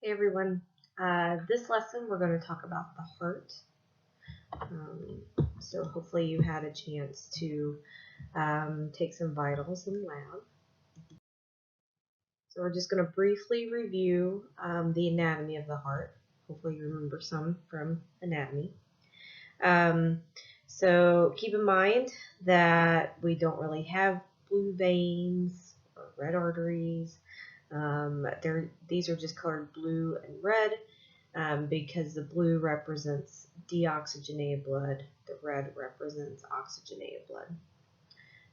Hey everyone, this lesson we're going to talk about the heart. So hopefully you had a chance to take some vitals in lab. So we're just going to briefly review the anatomy of the heart. Hopefully you remember some from anatomy. Um, so keep in mind that we don't really have blue veins or red arteries. These are just colored blue and red. Because the blue represents deoxygenated blood, the red represents oxygenated blood.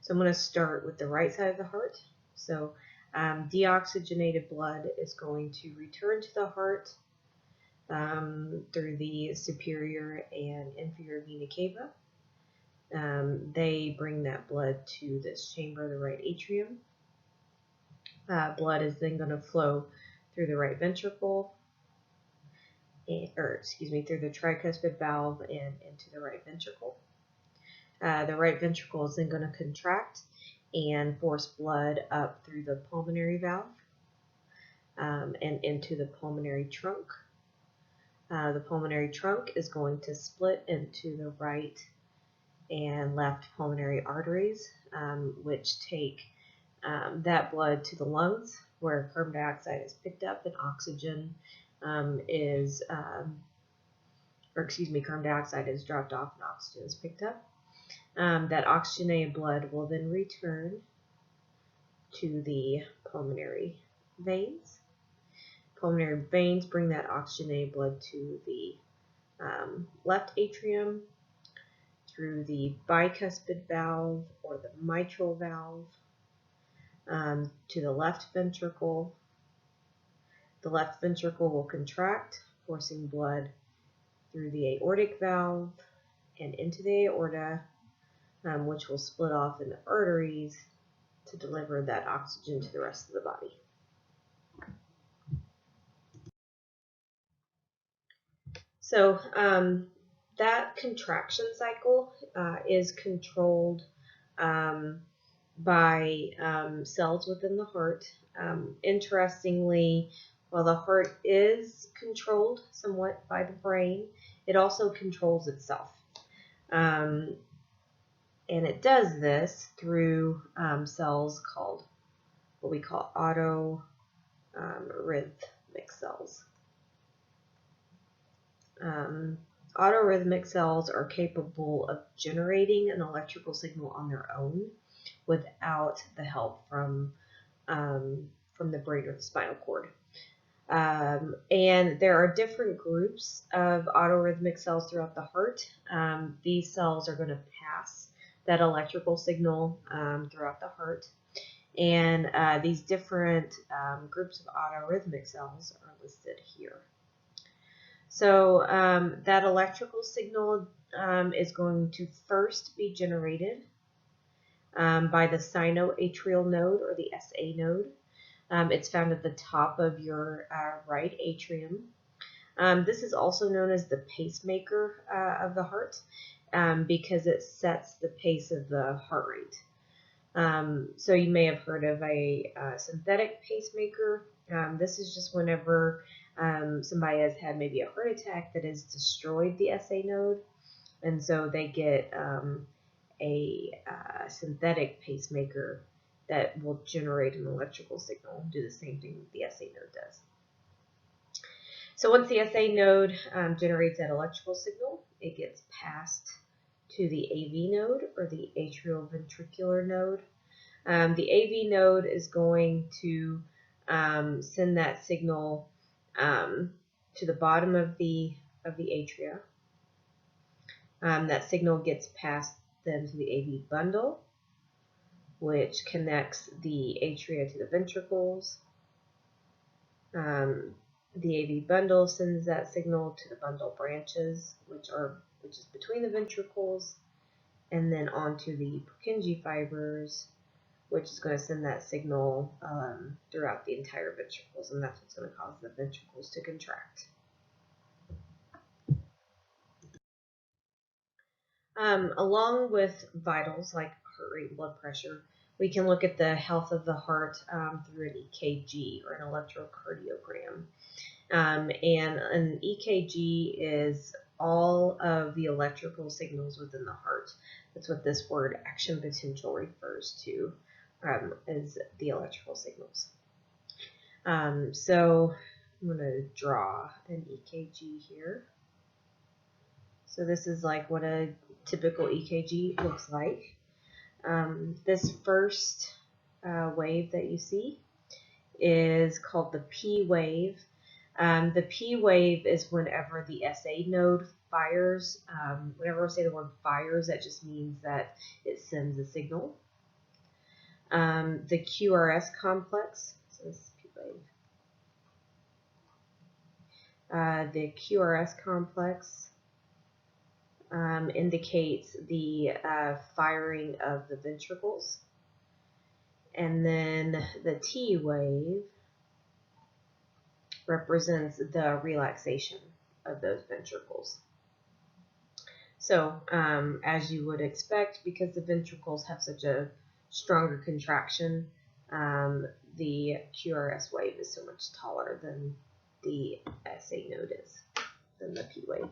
So I'm going to start with the right side of the heart. So deoxygenated blood is going to return to the heart through the superior and inferior vena cava. They bring that blood to this chamber, the right atrium. Blood is then going to flow through the right ventricle, through the tricuspid valve and into the right ventricle. The right ventricle is then going to contract and force blood up through the pulmonary valve and into the pulmonary trunk. The pulmonary trunk is going to split into the right and left pulmonary arteries, which take that blood to the lungs, where carbon dioxide is picked up and oxygen carbon dioxide is dropped off and oxygen is picked up. That oxygenated blood will then return to the pulmonary veins. Pulmonary veins bring that oxygenated blood to the left atrium, through the bicuspid valve or the mitral valve, to the left ventricle. The left ventricle will contract, forcing blood through the aortic valve and into the aorta, which will split off into arteries to deliver that oxygen to the rest of the body. So that contraction cycle is controlled by cells within the heart. Interestingly, while the heart is controlled somewhat by the brain, it also controls itself. And it does this through cells called what we call autorhythmic cells. Autorhythmic cells are capable of generating an electrical signal on their own without the help from the brain or the spinal cord. And there are different groups of autorhythmic cells throughout the heart. These cells are going to pass that electrical signal throughout the heart. And these different groups of autorhythmic cells are listed here. So that electrical signal is going to first be generated by the sinoatrial node or the SA node. It's found at the top of your right atrium. This is also known as the pacemaker of the heart because it sets the pace of the heart rate. So you may have heard of a synthetic pacemaker. This is just whenever somebody has had maybe a heart attack that has destroyed the SA node, and so they get a synthetic pacemaker that will generate an electrical signal, do the same thing the SA node does. So once the SA node generates that electrical signal, it gets passed to the AV node or the atrioventricular node. The AV node is going to send that signal to the bottom of the atria. That signal gets passed then to the AV bundle, which connects the atria to the ventricles. The AV bundle sends that signal to the bundle branches, which is between the ventricles, and then onto the Purkinje fibers, which is going to send that signal throughout the entire ventricles, and that's what's going to cause the ventricles to contract. Along with vitals like heart rate and blood pressure, we can look at the health of the heart through an EKG or an electrocardiogram. And an EKG is all of the electrical signals within the heart. That's what this word action potential refers to, as the electrical signals. So I'm going to draw an EKG here. So this is like what a typical EKG looks like. This first wave that you see is called the P wave. The P wave is whenever the SA node fires. Whenever I say the word fires, that just means that it sends a signal. The QRS complex, so this is P wave. The QRS complex indicates the firing of the ventricles. And then the T wave represents the relaxation of those ventricles. So, as you would expect, because the ventricles have such a stronger contraction, the QRS wave is so much taller than the SA node is, than the P wave.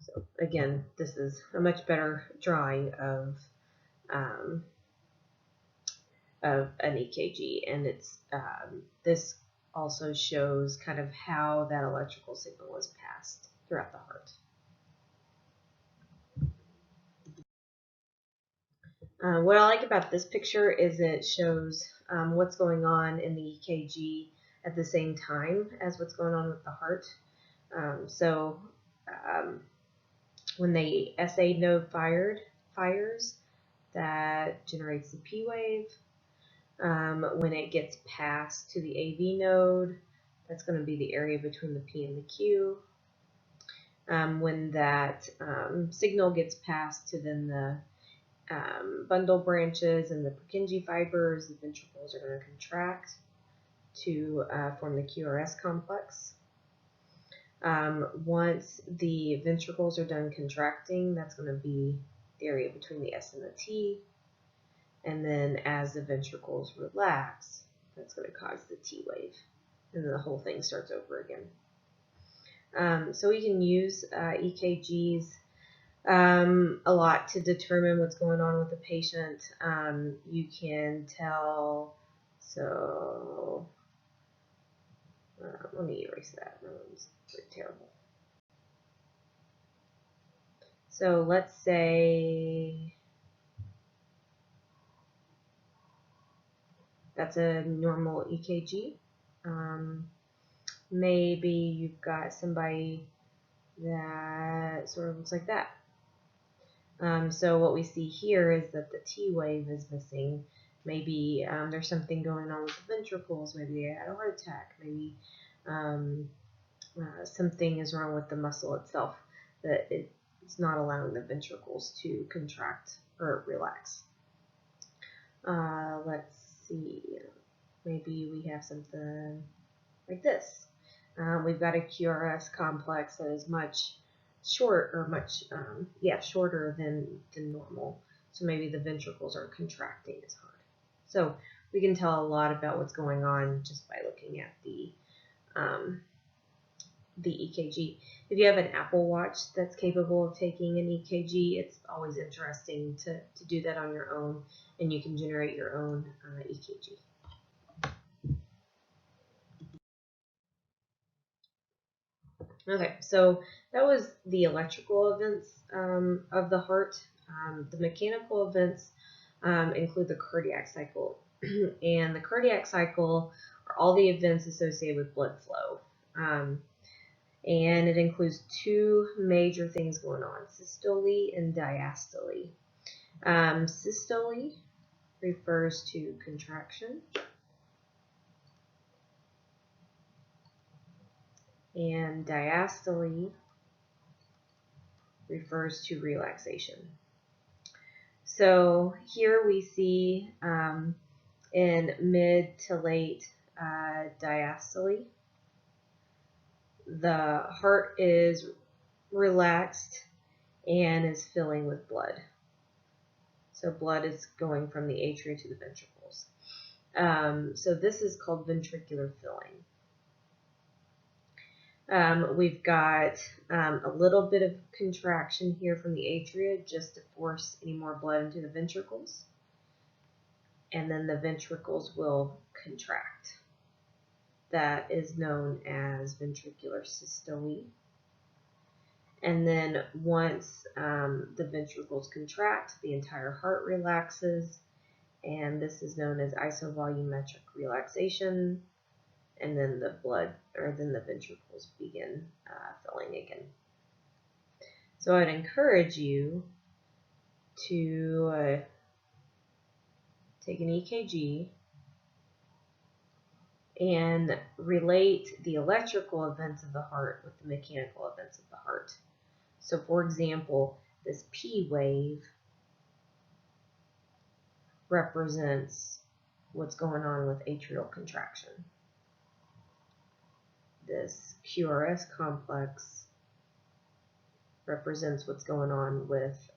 So, again, this is a much better drawing of an EKG, and it's this also shows kind of how that electrical signal is passed throughout the heart. What I like about this picture is it shows what's going on in the EKG at the same time as what's going on with the heart. When the SA node fires, that generates the P wave. When it gets passed to the AV node, that's going to be the area between the P and the Q. When that signal gets passed to then the bundle branches and the Purkinje fibers, the ventricles are going to contract to form the QRS complex. Once the ventricles are done contracting, that's going to be the area between the S and the T. And then as the ventricles relax, that's going to cause the T wave. And then the whole thing starts over again. So we can use EKGs a lot to determine what's going on with the patient. You can tell, so let me erase that. That one's pretty terrible. So let's say that's a normal EKG. Maybe you've got somebody that sort of looks like that. So what we see here is that the T wave is missing. Maybe there's something going on with the ventricles. Maybe they had a heart attack. Maybe something is wrong with the muscle itself, that it's not allowing the ventricles to contract or relax. Let's see. Maybe we have something like this. We've got a QRS complex that is much shorter than normal. So maybe the ventricles are contracting as hard. So we can tell a lot about what's going on just by looking at the EKG. If you have an Apple Watch that's capable of taking an EKG, it's always interesting to do that on your own, and you can generate your own EKG. Okay, so that was the electrical events of the heart. The mechanical events include the cardiac cycle. And the cardiac cycle are all the events associated with blood flow. And it includes two major things going on, systole and diastole. Systole refers to contraction, and diastole refers to relaxation. So here we see in mid to late diastole, the heart is relaxed and is filling with blood. So blood is going from the atria to the ventricles. So this is called ventricular filling. We've got a little bit of contraction here from the atria just to force any more blood into the ventricles. And then the ventricles will contract. That is known as ventricular systole. And then once the ventricles contract, the entire heart relaxes, and this is known as isovolumetric relaxation. And then the ventricles begin filling again. So I'd encourage you to take an EKG and relate the electrical events of the heart with the mechanical events of the heart. So for example, this P wave represents what's going on with atrial contraction. This QRS complex represents what's going on with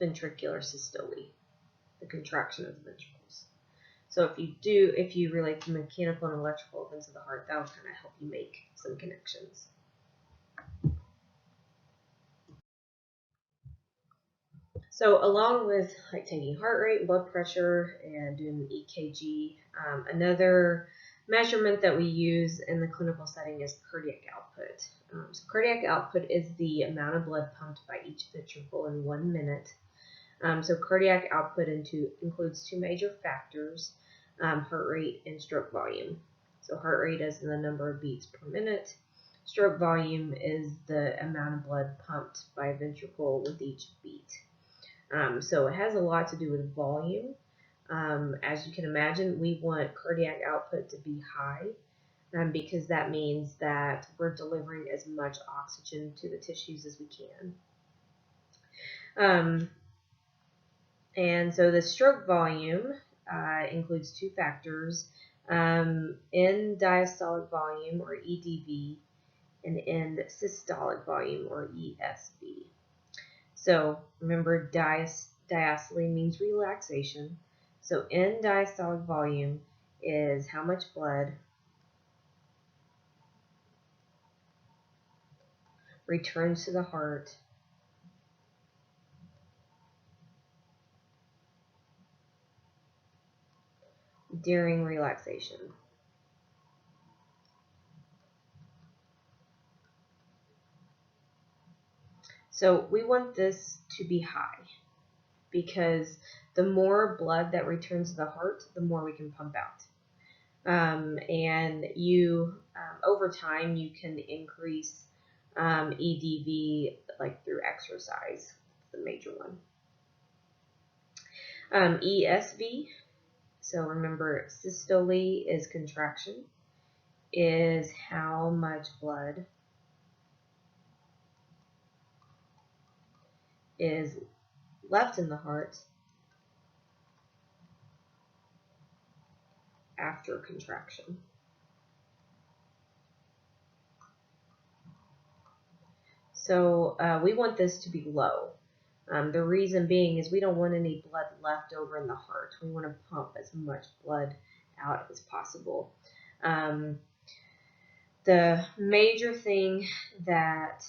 ventricular systole, the contraction of the ventricles. So if you relate the mechanical and electrical events of the heart, that will kind of help you make some connections. So along with like taking heart rate, blood pressure, and doing an EKG, another measurement that we use in the clinical setting is cardiac output. So cardiac output is the amount of blood pumped by each ventricle in 1 minute. So cardiac output includes two major factors, heart rate and stroke volume. So heart rate is the number of beats per minute. Stroke volume is the amount of blood pumped by a ventricle with each beat. So it has a lot to do with volume. As you can imagine, we want cardiac output to be high because that means that we're delivering as much oxygen to the tissues as we can. And so the stroke volume includes two factors, end diastolic volume, or EDV, and end systolic volume, or ESV. So remember, diastole means relaxation. So end diastolic volume is how much blood returns to the heart during relaxation. So we want this to be high because the more blood that returns to the heart, the more we can pump out. And over time, you can increase EDV like through exercise, the major one. ESV, so remember, systole is contraction, is how much blood is left in the heart after contraction. So we want this to be low. The reason being is we don't want any blood left over in the heart. We want to pump as much blood out as possible. The major thing that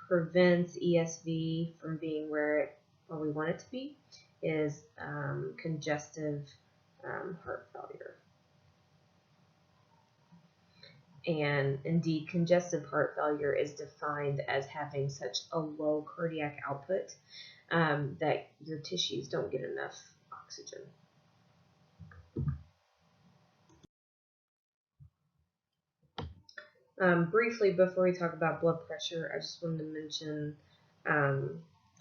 prevents ESV from being where we want it to be is congestive heart failure. And indeed, congestive heart failure is defined as having such a low cardiac output that your tissues don't get enough oxygen. Briefly, before we talk about blood pressure, I just wanted to mention, I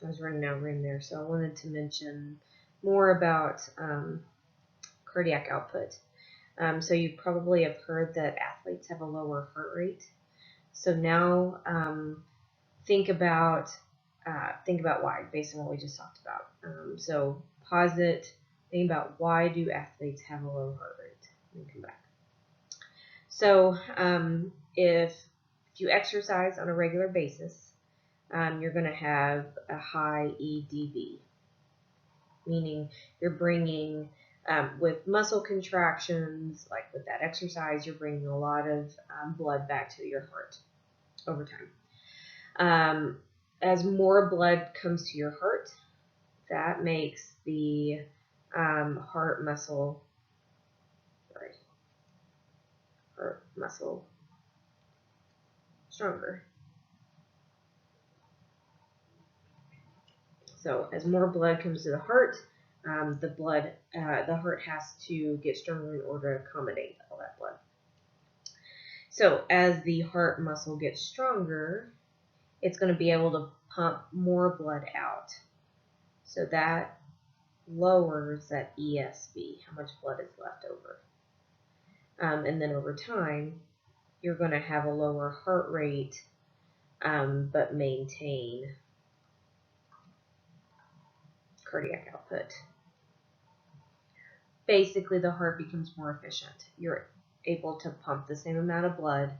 was running out of room there, so I wanted to mention more about cardiac output. So you probably have heard that athletes have a lower heart rate. So now think about why, based on what we just talked about. So pause it, think about why do athletes have a low heart rate. Let me come back. So if you exercise on a regular basis, you're going to have a high EDV. meaning you're bringing, with muscle contractions, like with that exercise, you're bringing a lot of blood back to your heart over time. As more blood comes to your heart, that makes the heart muscle stronger. So as more blood comes to the heart, the heart has to get stronger in order to accommodate all that blood. So as the heart muscle gets stronger, it's going to be able to pump more blood out. So that lowers that ESV, how much blood is left over. And then over time, you're going to have a lower heart rate, but maintain cardiac output. Basically, the heart becomes more efficient. You're able to pump the same amount of blood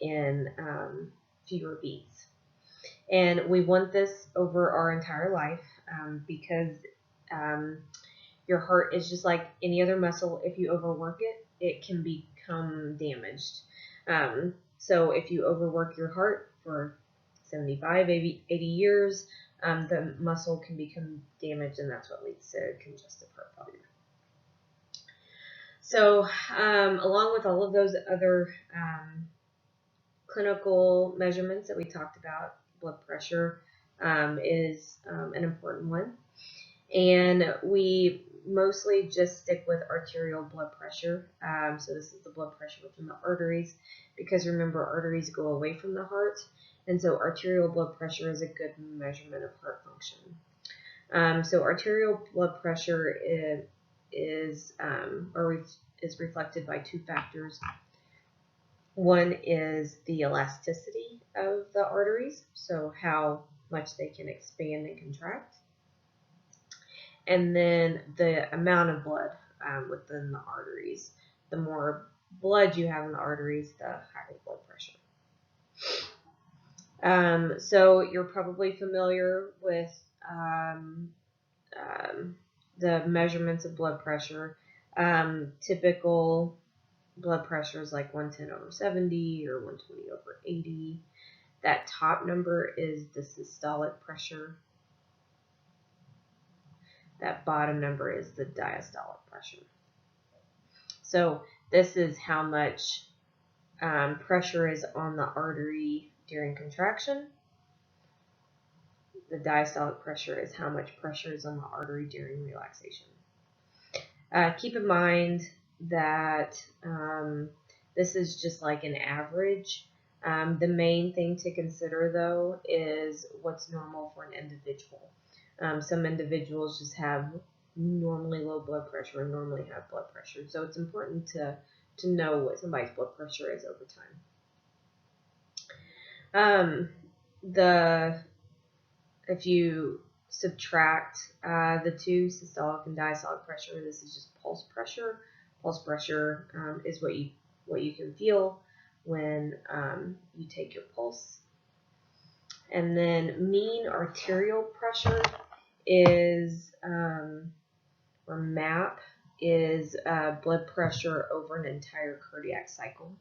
in fewer beats. And we want this over our entire life because your heart is just like any other muscle. If you overwork it, it can become damaged. So if you overwork your heart for 75, 80 years, the muscle can become damaged, and that's what leads to congestive heart failure. So along with all of those other clinical measurements that we talked about, blood pressure is an important one. And we mostly just stick with arterial blood pressure. So this is the blood pressure within the arteries, because remember, arteries go away from the heart, and so arterial blood pressure is a good measurement of heart function. So arterial blood pressure is reflected by two factors. One is the elasticity of the arteries, so how much they can expand and contract, and then the amount of blood within the arteries. The more blood you have in the arteries, the higher blood pressure. So you're probably familiar with the measurements of blood pressure. Typical blood pressure is like 110/70 or 120/80. That top number is the systolic pressure. That bottom number is the diastolic pressure. So this is how much pressure is on the artery during contraction. The diastolic pressure is how much pressure is on the artery during relaxation. Keep in mind that this is just like an average. The main thing to consider, though, is what's normal for an individual. Some individuals just have normally low blood pressure and normally have blood pressure. So it's important to know what somebody's blood pressure is over time. If you subtract the two, systolic and diastolic pressure, this is just pulse pressure. Pulse pressure is what you can feel when you take your pulse. And then mean arterial pressure is, or MAP, is blood pressure over an entire cardiac cycle.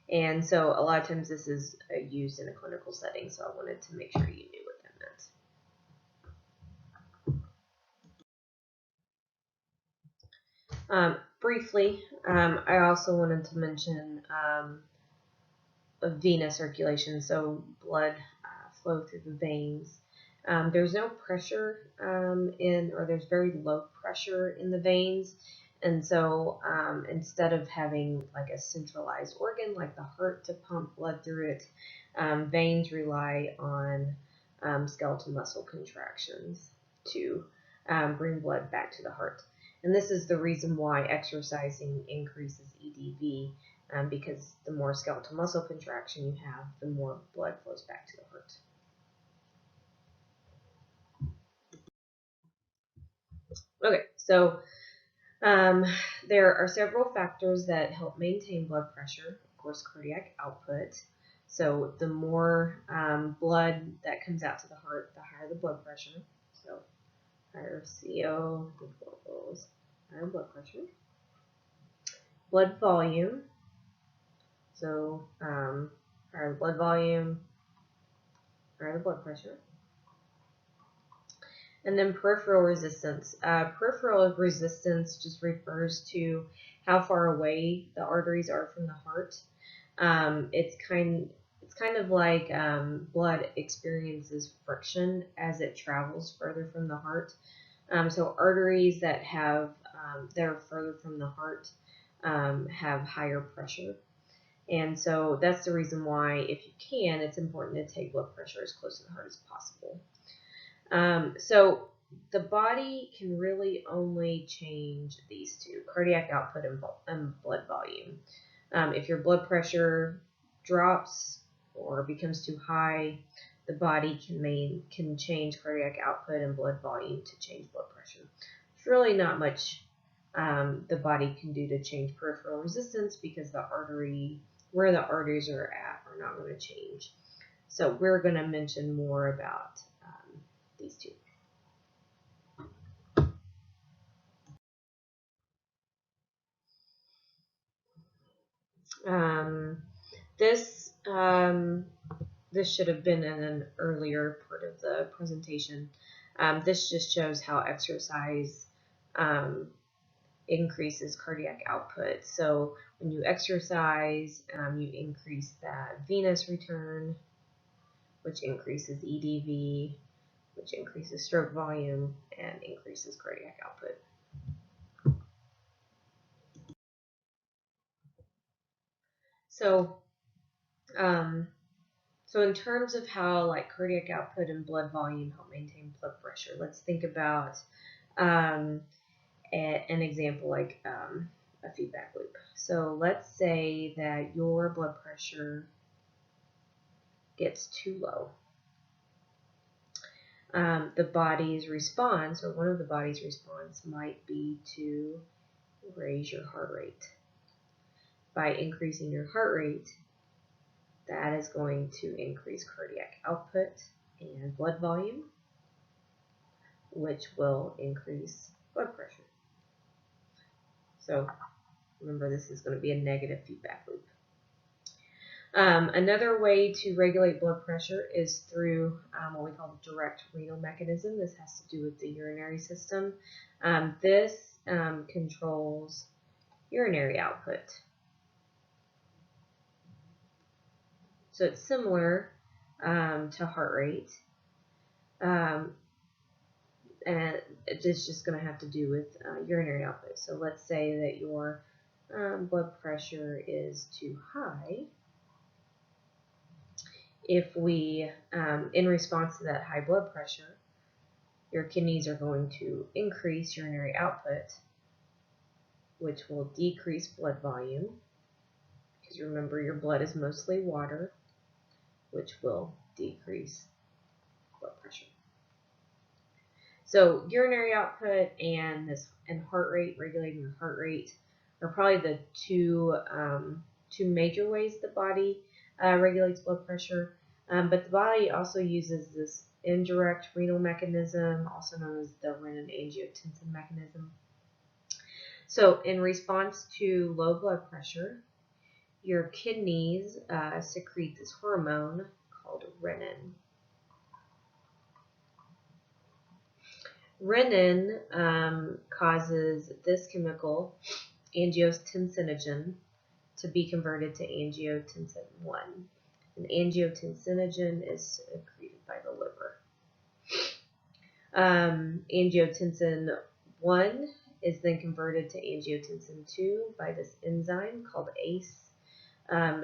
And so a lot of times this is used in a clinical setting, so I wanted to make sure you knew what that meant. Briefly, I also wanted to mention venous circulation, so blood flow through the veins. There's no pressure or there's very low pressure in the veins. And so instead of having like a centralized organ like the heart to pump blood through it, veins rely on skeletal muscle contractions to bring blood back to the heart. And this is the reason why exercising increases EDV, because the more skeletal muscle contraction you have, the more blood flows back to the heart. Okay, so there are several factors that help maintain blood pressure. Of course, cardiac output. So the more blood that comes out to the heart, the higher the blood pressure. So higher CO equals higher blood pressure. Blood volume. So higher the blood volume, higher the blood pressure. And then peripheral resistance. Peripheral resistance just refers to how far away the arteries are from the heart. It's kind of like blood experiences friction as it travels further from the heart. So arteries that are further from the heart have higher pressure. And so that's the reason why, if you can, it's important to take blood pressure as close to the heart as possible. So the body can really only change these two, cardiac output and blood volume. If your blood pressure drops or becomes too high, the body can change cardiac output and blood volume to change blood pressure. It's really not much the body can do to change peripheral resistance, because where the arteries are not going to change. So we're going to mention more about these two. This should have been in an earlier part of the presentation. This just shows how exercise increases cardiac output. So when you exercise, you increase that venous return, which increases EDV, which increases stroke volume and increases cardiac output. So, so in terms of how cardiac output and blood volume help maintain blood pressure, let's think about an example like a feedback loop. So let's say that your blood pressure gets too low. The body's response, or one of the body's response, might be to raise your heart rate. By increasing your heart rate, that is going to increase cardiac output and blood volume, which will increase blood pressure. So remember, this is going to be a negative feedback loop. Another way to regulate blood pressure is through what we call the direct renal mechanism. This has to do with the urinary system. This controls urinary output. So it's similar to heart rate, and it's just going to have to do with urinary output. So let's say that your blood pressure is too high. If we, in response to that high blood pressure, your kidneys are going to increase urinary output, which will decrease blood volume, because remember, your blood is mostly water, which will decrease blood pressure. So urinary output and heart rate, regulating the heart rate, are probably the two major ways the body regulates blood pressure. But the body also uses this indirect renal mechanism, also known as the renin-angiotensin mechanism. So in response to low blood pressure, your kidneys secrete this hormone called renin. Renin causes this chemical, angiotensinogen, to be converted to angiotensin 1. And angiotensinogen is secreted by the liver. Angiotensin 1 is then converted to angiotensin 2 by this enzyme called ACE.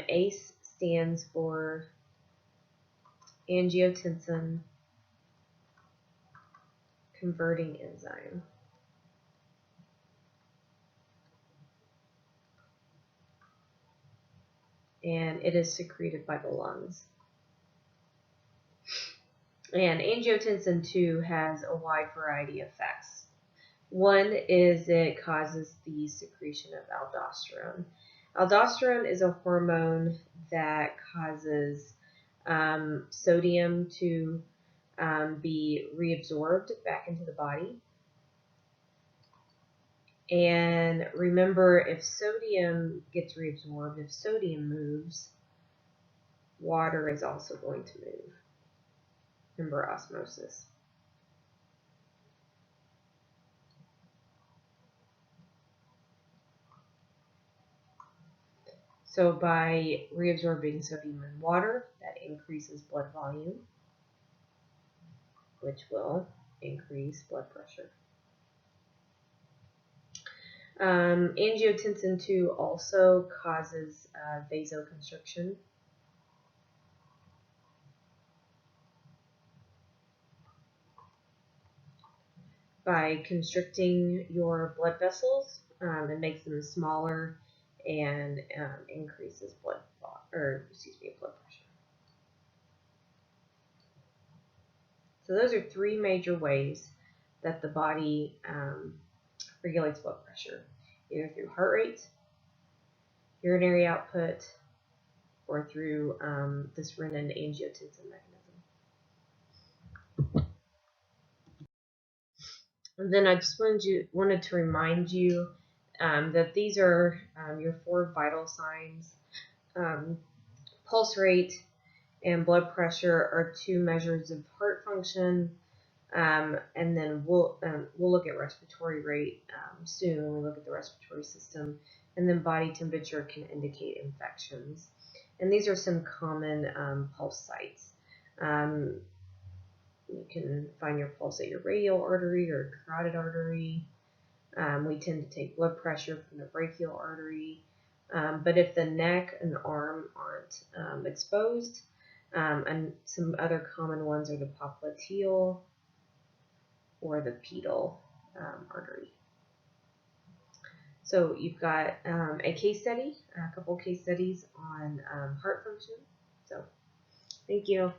ACE stands for angiotensin converting enzyme. And it is secreted by the lungs. And angiotensin 2 has a wide variety of effects. One is it causes the secretion of aldosterone. Aldosterone is a hormone that causes sodium to be reabsorbed back into the body. And remember, if sodium gets reabsorbed, if sodium moves, water is also going to move. Remember osmosis. So by reabsorbing sodium in water, that increases blood volume, which will increase blood pressure. Angiotensin II also causes vasoconstriction. By constricting your blood vessels, it makes them smaller and increases blood pressure. So those are three major ways that the body regulates blood pressure, either through heart rate, urinary output, or through this renin-angiotensin mechanism. And then I just wanted to remind you that these are your 4 vital signs. Pulse rate and blood pressure are 2 measures of heart function. And then we'll look at respiratory rate soon when we look at the respiratory system. And then body temperature can indicate infections. And these are some common pulse sites. You can find your pulse at your radial artery or carotid artery. We tend to take blood pressure from the brachial artery. But if the neck and the arm aren't exposed, and some other common ones are the popliteal or the pedal artery. So you've got a case study, a couple case studies on heart function. So thank you.